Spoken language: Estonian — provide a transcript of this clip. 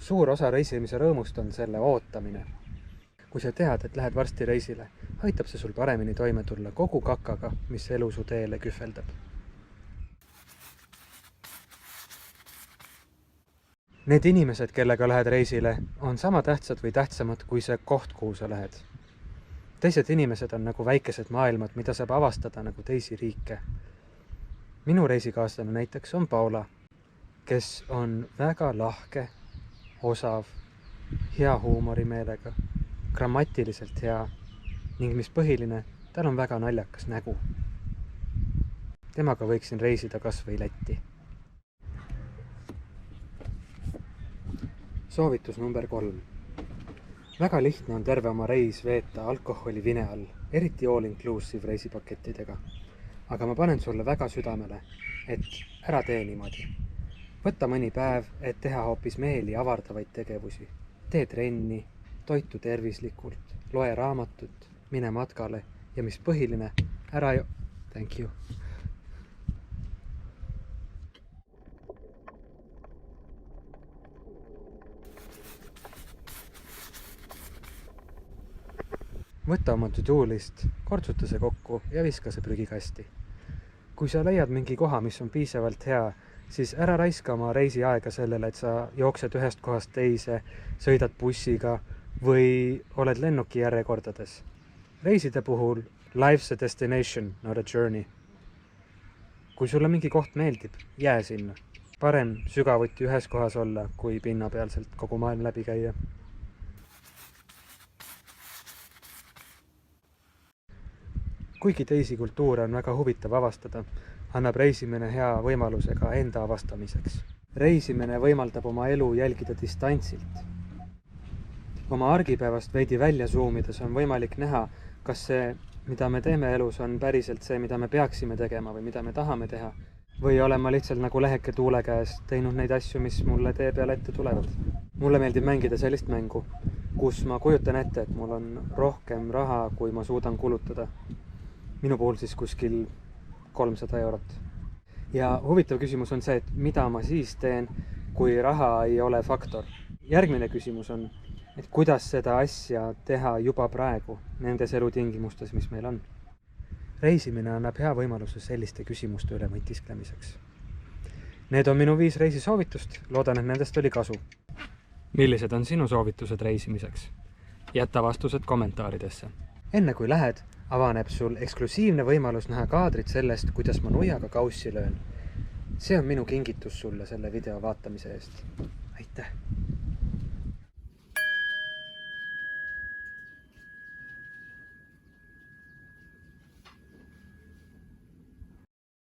Suur osa reisimise rõõmust on selle ootamine. Kui sa tead, et lähed varsti reisile, aitab see sul paremini toime tulla kogu kakaga, mis elu su teele kühveldab. Need inimesed, kellega lähed reisile, on sama tähtsad või tähtsamad kui see koht, kuhu sa lähed. Teised inimesed on nagu väikesed maailmad, mida saab avastada nagu teisi riike. Minu reisikaaslane näiteks on Paula, kes on väga lahke, osav, hea huumorimeelega, grammatiliselt hea ning mis põhiline, tal on väga naljakas nägu. Temaga võiksin reisida kas või Lätti. Soovitus number 3. Väga lihtne on terve oma reis veeta alkoholi vine all, eriti all-inclusive reisipakettidega. Aga ma panen sulle väga südamele, et ära tee niimoodi. Võtta mõni päev, et teha hoopis meeli avardavaid tegevusi. Tee trenni, toitu tervislikult, loe raamatut, mine matkale ja mis põhiline, Thank you. Võta oma to-do list, kortsuta see kokku ja viska see prügikasti. Kui sa leiad mingi koha, mis on piisavalt hea, siis ära raiska oma reisi aega sellele, et sa jooksed ühest kohast teise, sõidad bussiga või oled lennuki järjekordades. Reiside puhul life's a destination, not a journey. Kui sulle mingi koht meeldib, jää sinna. Parem sügavuti ühes kohas olla, kui pinnapealselt kogu maailm läbi käia. Kuigi teisi kultuure on väga huvitav avastada, annab reisimine hea võimaluse ka enda avastamiseks. Reisimine võimaldab oma elu jälgida distantsilt. Oma argipäevast veidi välja zoomides on võimalik näha, kas see, mida me teeme elus, on päriselt see, mida me peaksime tegema või mida me tahame teha. Või olen ma lihtsalt nagu leheke tuule käes teinud neid asju, mis mulle tee peale ette tulevad. Mulle meeldib mängida sellist mängu, kus ma kujutan ette, et mul on rohkem raha, kui ma suudan kulutada. Minu puhul siis kuskil 300 eurot. Ja huvitav küsimus on see, et mida ma siis teen, kui raha ei ole faktor. Järgmine küsimus on, et kuidas seda asja teha juba praegu nendes elutingimustes, mis meil on. Reisimine annab hea võimaluse selliste küsimuste üle mõtisklemiseks. Need on minu 5 reisisoovitust, loodan, et nendest oli kasu. Millised on sinu soovitused reisimiseks? Jäta vastused kommentaaridesse. Enne kui lähed, avaneb sul eksklusiivne võimalus näha kaadrit sellest, kuidas ma nuiaga kaussi löön. See on minu kingitus sulle selle video vaatamise eest. Aitäh!